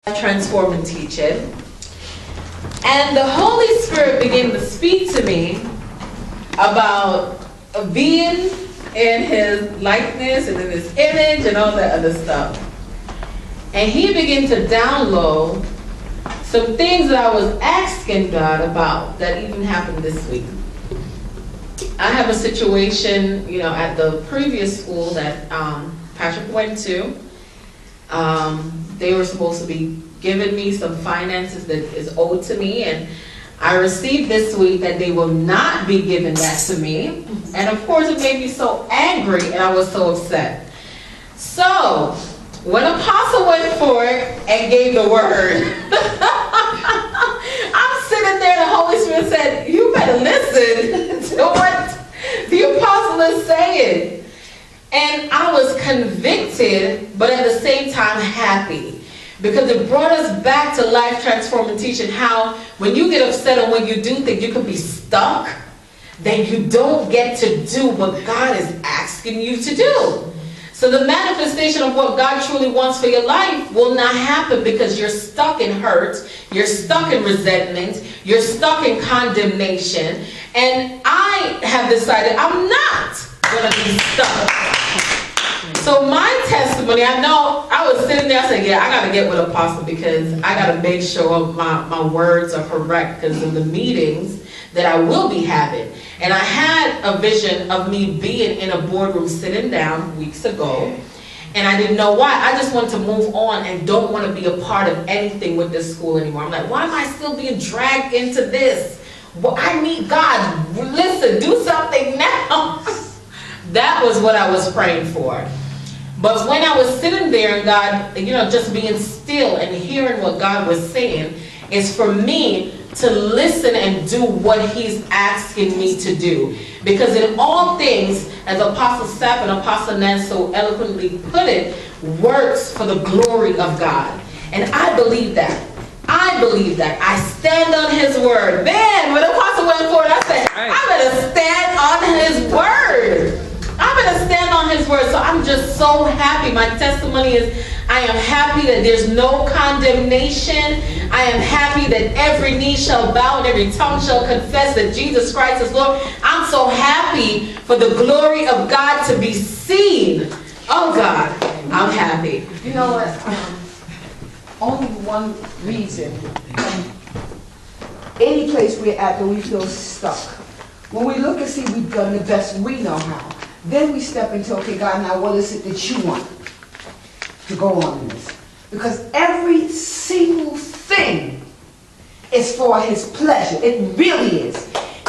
Transforming teaching, and the Holy Spirit began to speak to me about being in His likeness and in His image and all that other stuff. And He began to download some things that I was asking God about that even happened this week. I have a situation, at the previous school that Patrick went to. They were supposed to be giving me some finances that is owed to me, and I received this week that they will not be giving that to me. And of course it made me so angry and I was so upset. So when Apostle went for it and gave the word, I'm sitting there and the Holy Spirit said, you better listen to what the Apostle is saying. And I was convicted, but at the same time happy, because it brought us back to life transforming teaching, how when you get upset and when you do think you could be stuck, then you don't get to do what God is asking you to do. So the manifestation of what God truly wants for your life will not happen because you're stuck in hurt, you're stuck in resentment, you're stuck in condemnation. And I have decided I'm not going to be stuck. So my testimony, I know I was sitting there, I said, I got to get with Apostle because I got to make sure my words are correct because of the meetings that I will be having. And I had a vision of me being in a boardroom sitting down weeks ago, and I didn't know why. I just wanted to move on and don't want to be a part of anything with this school anymore. I'm like, why am I still being dragged into this? Well, I need God. Listen, do something now. That was what I was praying for. But when I was sitting there and God, just being still and hearing what God was saying, is for me to listen and do what He's asking me to do. Because in all things, as Apostle Sapp and Apostle Nan so eloquently put it, works for the glory of God. And I believe that. I believe that. I stand on His word. Man, when Apostle went forward, I said, I'm going to stand on His word. I'm going to stand on His word. So I'm just so happy. My testimony is I am happy that there's no condemnation. I am happy that every knee shall bow and every tongue shall confess that Jesus Christ is Lord. I'm so happy for the glory of God to be seen. Oh God, I'm happy. You know what? Only one reason. Any place we're at that we feel stuck. When we look and see we've done the best we know how. Then we step into, okay, God, now what is it that you want to go on in this? Because every single thing is for His pleasure. It really is.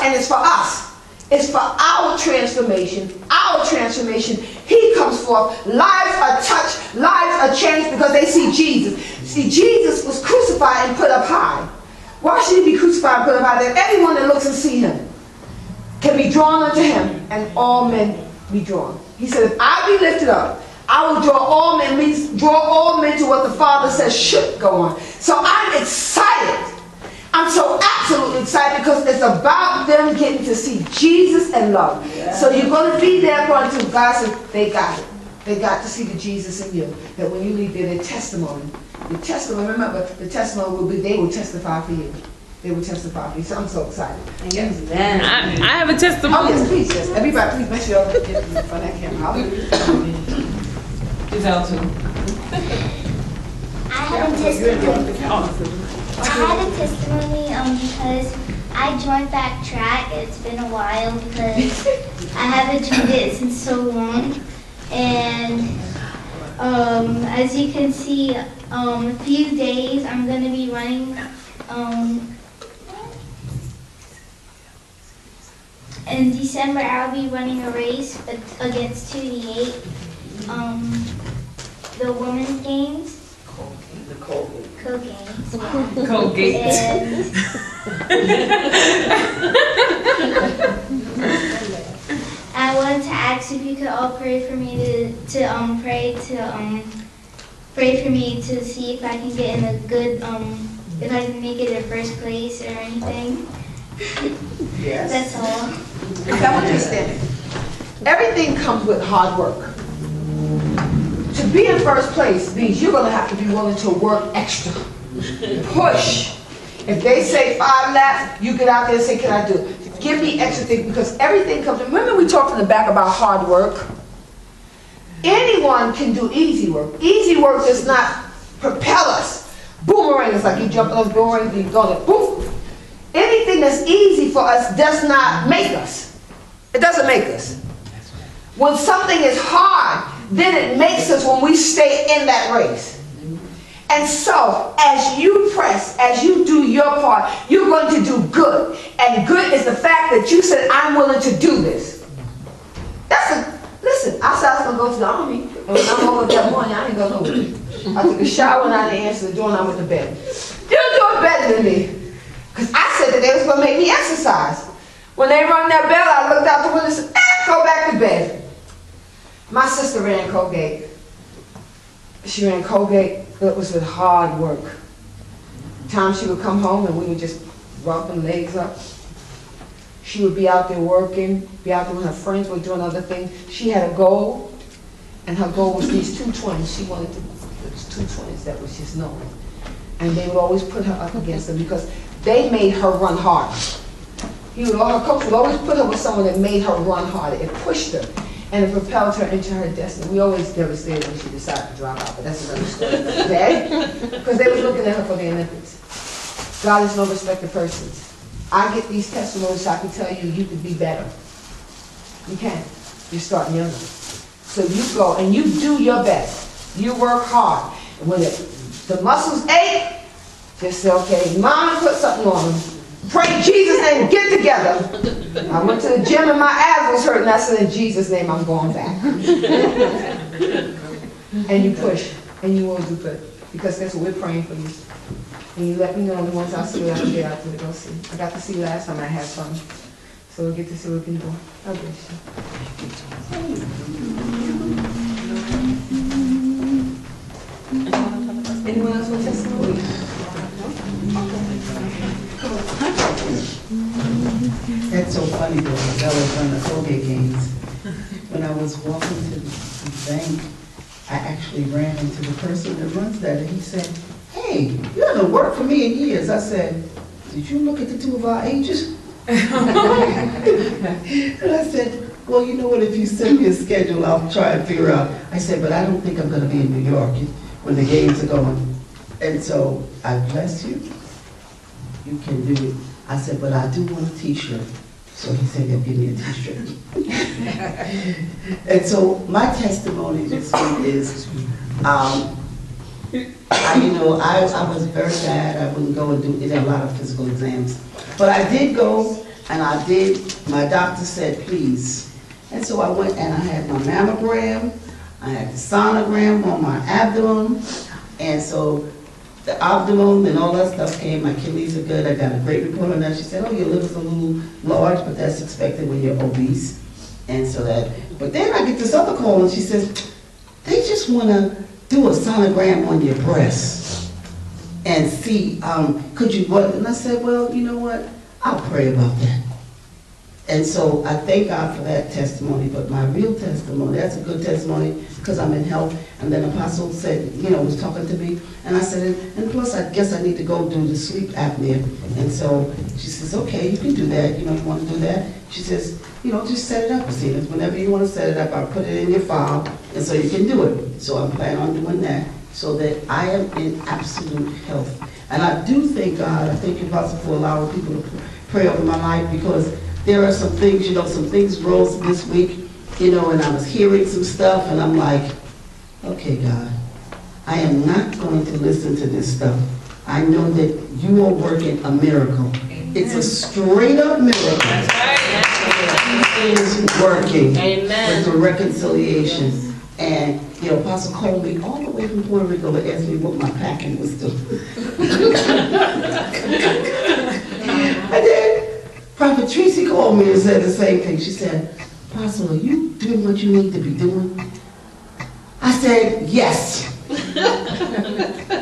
And it's for us. It's for our transformation. Our transformation. He comes forth. Lives are touched. Lives are changed because they see Jesus. See, Jesus was crucified and put up high. Why should He be crucified and put up high? That everyone that looks and see Him can be drawn unto Him, and all men be drawn. He said, if I be lifted up, I will draw all men, means draw all men to what the Father says should go on. So I'm excited. I'm so absolutely excited because it's about them getting to see Jesus and love. Yeah. So you're going to be there for until God says, they got it. They got to see the Jesus in you. That when you leave there, their testimony. The testimony, remember, the testimony will be, they will testify for you. They will testify for you. So I'm so excited. Yes. I have a testimony. Oh, yes, please, yes. Everybody, please make sure you get in front of that camera. Hallelujah. Giselle too. I had a testimony because I joined Backtrack. It's been a while because I haven't joined it since so long. And as you can see, a few days I'm going to be running in December. I'll be running a race against 2D8, the women's games. Colgate. And I wanted to ask if you could all pray for me pray for me to see if I can get in a good if I can make it in first place or anything. Yes. That's all. I want you to stand. Everything comes with hard work. To be in first place means you're gonna have to be willing to work extra. Push. If they say 5 laps, you get out there and say, can I do it? Give me extra things, because everything comes, remember we talked in the back about hard work? Anyone can do easy work. Easy work does not propel us. Boomerang is like you jump on those boomerangs and you go like, poof. Anything that's easy for us does not make us. It doesn't make us. When something is hard, then it makes us when we stay in that race. And so, as you press, as you do your part, you're going to do good. And good is the fact that you said, I'm willing to do this. Listen, I said I was going to go to the army. And when I woke up that morning, I didn't go nowhere. I took a shower and I didn't answer the door and I went to bed. You're doing better than me. Because I said that they was going to make me exercise. When they rung that bell, I looked out the window and said, go back to bed. My sister ran Colgate. She ran Colgate. It was with hard work. Times she would come home and we would just rub them legs up. She would be out there working, be out there when her friends were doing other things. She had a goal, and her goal was these 2 twins. She wanted those 2 twins that was just known. And they would always put her up against them because they made her run harder. Her coach would always put her with someone that made her run harder. It pushed her. And it propelled her into her destiny. We always devastated when she decided to drop out, but that's another story, okay? Because they were looking at her for the Olympics. God is no respecter of persons. I get these testimonies so I can tell you, you can be better. You can. You're starting younger. So you go and you do your best. You work hard. And when the muscles ache, just say, okay, Mama put something on them. Pray in Jesus' name, get together. I went to the gym and my abs was hurting. I said, in Jesus' name, I'm going back. And you push, and you will do good. Because that's what we're praying for you. And you let me know the ones I see out there out there to go see. I got to see last time I had fun. So we'll get to see what we can do. God bless you. Anyone else want testimony? That's so funny though, that was on the Colgate games. When I was walking to the bank, I actually ran into the person that runs that and he said, hey, you haven't worked for me in years. I said, did you look at the 2 of our ages? And I said, well, you know what, if you send me a schedule, I'll try and figure out. I said, but I don't think I'm gonna be in New York when the games are going. And so, I bless you. You can do it. I said, but I do want a t-shirt. So he said, he'll give me a t-shirt. And so my testimony this week is, I was very bad. I wouldn't go and do a lot of physical exams. But I did go, and my doctor said, please. And so I went and I had my mammogram, I had the sonogram on my abdomen, and so the abdomen and all that stuff came. My kidneys are good. I got a great report on that. She said, oh, your liver's a little large, but that's expected when you're obese. And so but then I get this other call and she says, they just want to do a sonogram on your breast and see, could you what? And I said, well, you know what? I'll pray about that. And so I thank God for that testimony, but my real testimony, that's a good testimony because I'm in health. And then Apostle said, was talking to me, and I said, and plus I guess I need to go do the sleep apnea. And so she says, okay, you can do that. You want to do that? She says, just set it up, Christina. Whenever you want to set it up, I'll put it in your file, and so you can do it. So I'm planning on doing that so that I am in absolute health. And I do thank God, I thank you, Apostle, for allowing people to pray over my life because there are some things, some things rose this week, and I was hearing some stuff, and I'm like, okay, God, I am not going to listen to this stuff. I know that you are working a miracle. Amen. It's a straight up miracle. That's right. It is working. Amen. With the reconciliation. And, Apostle called me all the way from Puerto Rico to ask me what my packing was doing. I did. Prophet Tracy called me and said the same thing. She said, Apostle, are you doing what you need to be doing? I said, yes.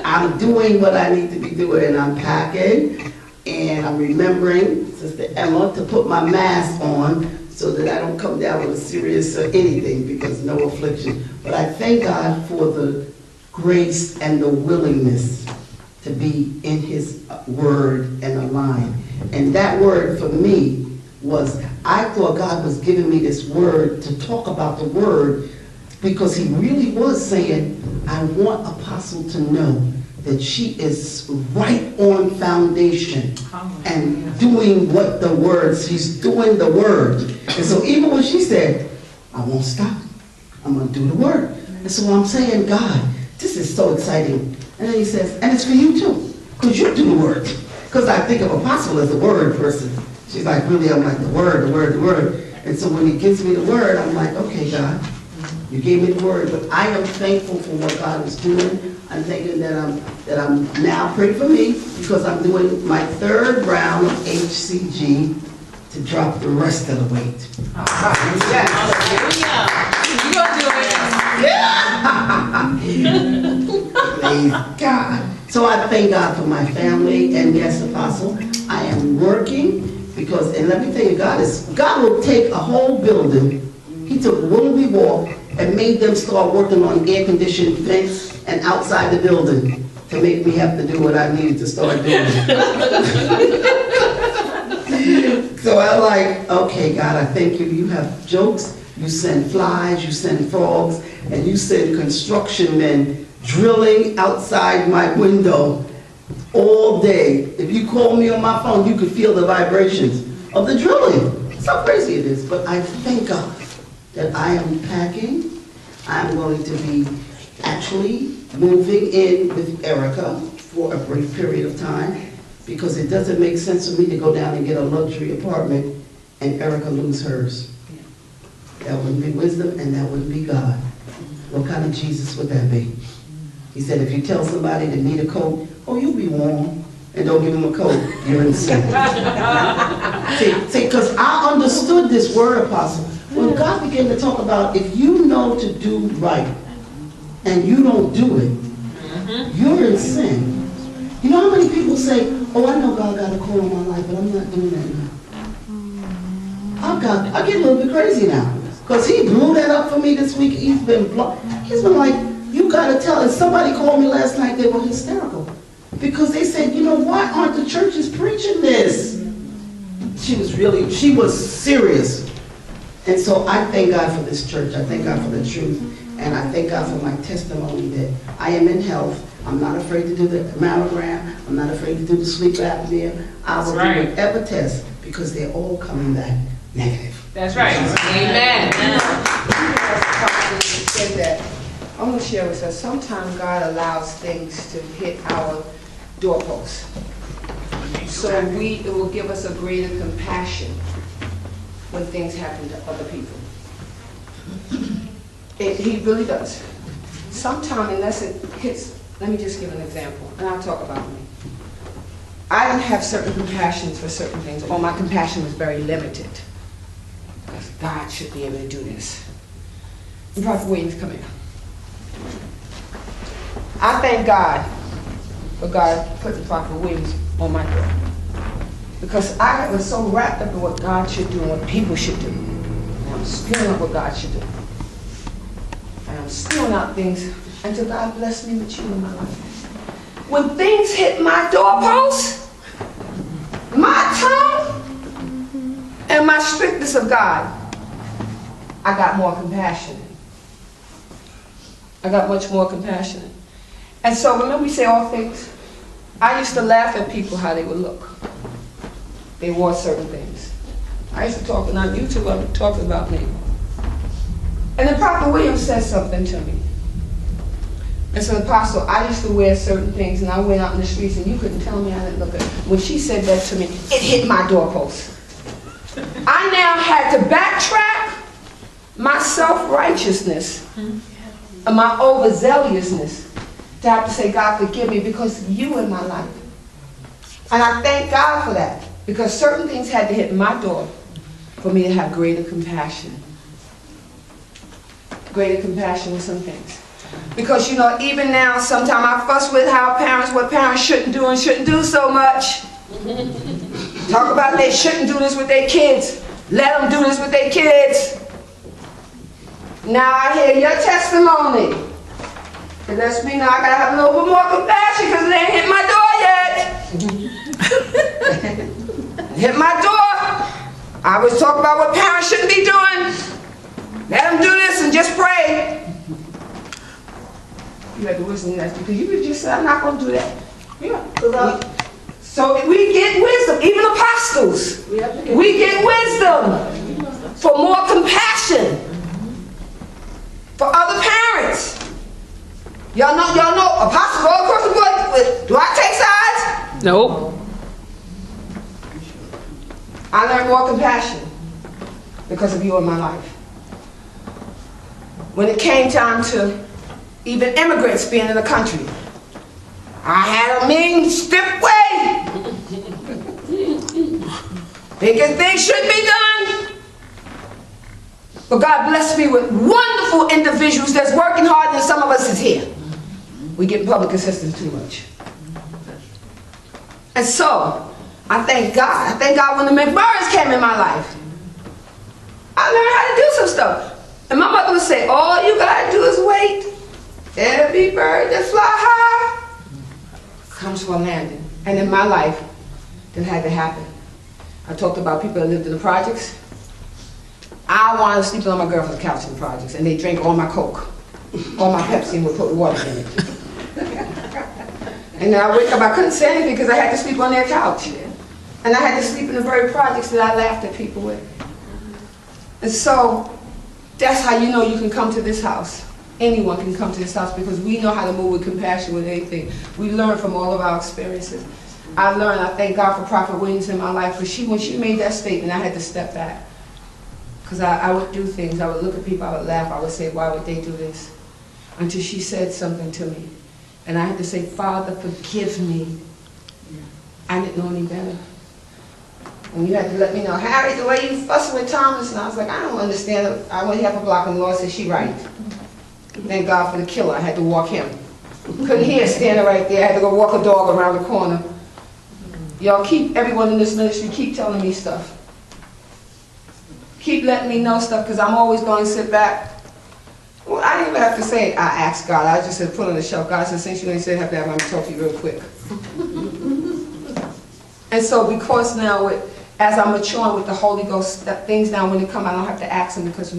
I'm doing what I need to be doing, and I'm packing, and I'm remembering Sister Emma to put my mask on so that I don't come down with a serious or anything, because no affliction. But I thank God for the grace and the willingness to be in His word and aligned. And that word for me was, I thought God was giving me this word to talk about the word, because He really was saying, I want Apostle to know that she is right on foundation and doing what the words, she's doing the word. And so even when she said, I won't stop, I'm going to do the word. And so I'm saying, God, this is so exciting. And then He says, and it's for you too, because you do the word. Because I think of Apostle as a word person. She's like, really? I'm like, the word, the word, the word. And so when He gives me the word, I'm like, okay, God, you gave me the word. But I am thankful for what God is doing. I'm thinking that I'm now, pray for me, because I'm doing my 3rd round of HCG to drop the rest of the weight. Yes. You gonna do it. Praise God. So I thank God for my family, and yes, Apostle, I am working, because, and let me tell you, God will take a whole building. He took Willoughby Walk and made them start working on air-conditioned vents and outside the building to make me have to do what I needed to start doing. So I'm like, okay, God, I thank you. You have jokes, you send flies, you send frogs, and you send construction men drilling outside my window all day. If you call me on my phone, you could feel the vibrations of the drilling. That's how crazy it is. But I thank God that I am packing. I'm going to be actually moving in with Erica for a brief period of time, because it doesn't make sense for me to go down and get a luxury apartment and Erica lose hers. That wouldn't be wisdom, and that wouldn't be God. What kind of Jesus would that be? He said, if you tell somebody they need a coat, oh, you'll be warm, and don't give them a coat, you're in sin. See, because I understood this word, Apostle. When God began to talk about, if you know to do right and you don't do it, you're in sin. You know how many people say, oh, I know God got a call in my life, but I'm not doing that now. I get a little bit crazy now, because He blew that up for me this week. He's been like, you got to tell. And somebody called me last night, they were hysterical, because they said, you know, why aren't the churches preaching this? She was serious. And so I thank God for this church. I thank God for the truth. And I thank God for my testimony that I am in health. I'm not afraid to do the mammogram. I'm not afraid to do the sleep apnea. I will do whatever test, because they're all coming back negative. That's right. Amen. Said that. I'm going to share with us. Sometimes God allows things to hit our doorposts, so it will give us a greater compassion when things happen to other people. He really does. Sometimes, unless it hits, let me just give an example, and I'll talk about me. I don't have certain compassions for certain things, or my compassion was very limited. Because God should be able to do this. And Prophet Williams, come here. I thank God for God putting Prophet Williams on my door. Because I was so wrapped up in what God should do and what people should do. And I'm spewing out what God should do. And I'm spewing out things until God blessed me with you in my life. When things hit my doorpost, my tongue, and my strictness of God, I got more compassionate. I got much more compassionate. And so remember we say all things? I used to laugh at people how they would look. They wore certain things. I used to talk, and on YouTube I would talk about me. And then Prophet Williams said something to me. And so, Apostle, I used to wear certain things, and I went out in the streets, and you couldn't tell me I didn't look good. When she said that to me, it hit my doorpost. I now had to backtrack my self-righteousness and my overzealousness to have to say, God, forgive me, because you in my life. And I thank God for that, because certain things had to hit my door for me to have greater compassion. Greater compassion with some things. Because, you know, even now, sometimes I fuss with what parents shouldn't do and shouldn't do so much. Talk about they shouldn't do this with their kids. Let them do this with their kids. Now I hear your testimony. It lets me know I gotta have a little bit more compassion because it ain't hit my door yet. Hit my door. I was talking about what parents shouldn't be doing. Let them do this and just pray. You have the wisdom that's because you could just say, I'm not gonna do that. Yeah. So we get wisdom, even apostles. We get wisdom for more compassion for other parents. Y'all know, apostles all across the board. Do I take sides? Nope. I learned more compassion because of you in my life. When it came time to even immigrants being in the country, I had a mean, stiff way. Thinking things should be done. But God blessed me with wonderful individuals that's working harder than some of us is here. We get public assistance too much. And so, I thank God. I thank God when the McMurrays came in my life. I learned how to do some stuff. And my mother would say, all you gotta do is wait. Every bird that fly high comes for a landing. And in my life, that had to happen. I talked about people that lived in the projects. I wanted to sleep on my girlfriend's couch in the projects, and they drank all my Coke, all my Pepsi, and would put water in it. And then I wake up, I couldn't say anything because I had to sleep on their couch. And I had to sleep in the very projects that I laughed at people with. And so, that's how you know you can come to this house. Anyone can come to this house because we know how to move with compassion with anything. We learn from all of our experiences. I thank God for Prophet Williams in my life, for when she made that statement, I had to step back. Because I would do things, I would look at people, I would laugh, I would say, why would they do this? Until she said something to me. And I had to say, Father, forgive me. I didn't know any better. And you had to let me know, Harry, the way you fussing with Thomas, and I was like, I don't understand. I went half a block and the Lord said, she right. Thank God for the killer, I had to walk him. Couldn't hear standing right there, I had to go walk a dog around the corner. Y'all everyone in this ministry, keep telling me stuff. Keep letting me know stuff, because I'm always going to sit back. Well, I didn't even have to say, I asked God. I just said, put on the shelf. God said, since you ain't said have to have, I'm going to talk to you real quick. And so because now, as I'm maturing with the Holy Ghost, things now when they come, I don't have to ask Him because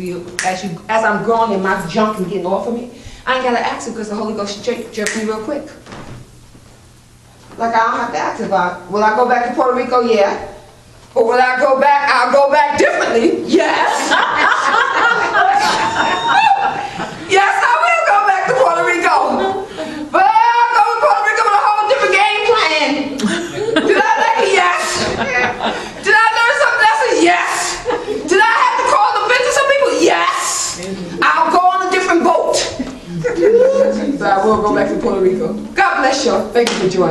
as I'm growing and my junk and getting off of me, I ain't got to ask Him because the Holy Ghost jerked me real quick. Like I don't have to ask about, will I go back to Puerto Rico? Yeah. Or will I go back? I'll go back differently. Yes. Yes, I will go back to Puerto Rico. But I'll go to Puerto Rico with a whole different game plan. Did I like it? Yes. Did I learn some lessons? Yes. Did I have to call the business of people? Yes. I'll go on a different boat. So I will go back to Puerto Rico. God bless y'all. Thank you for joining.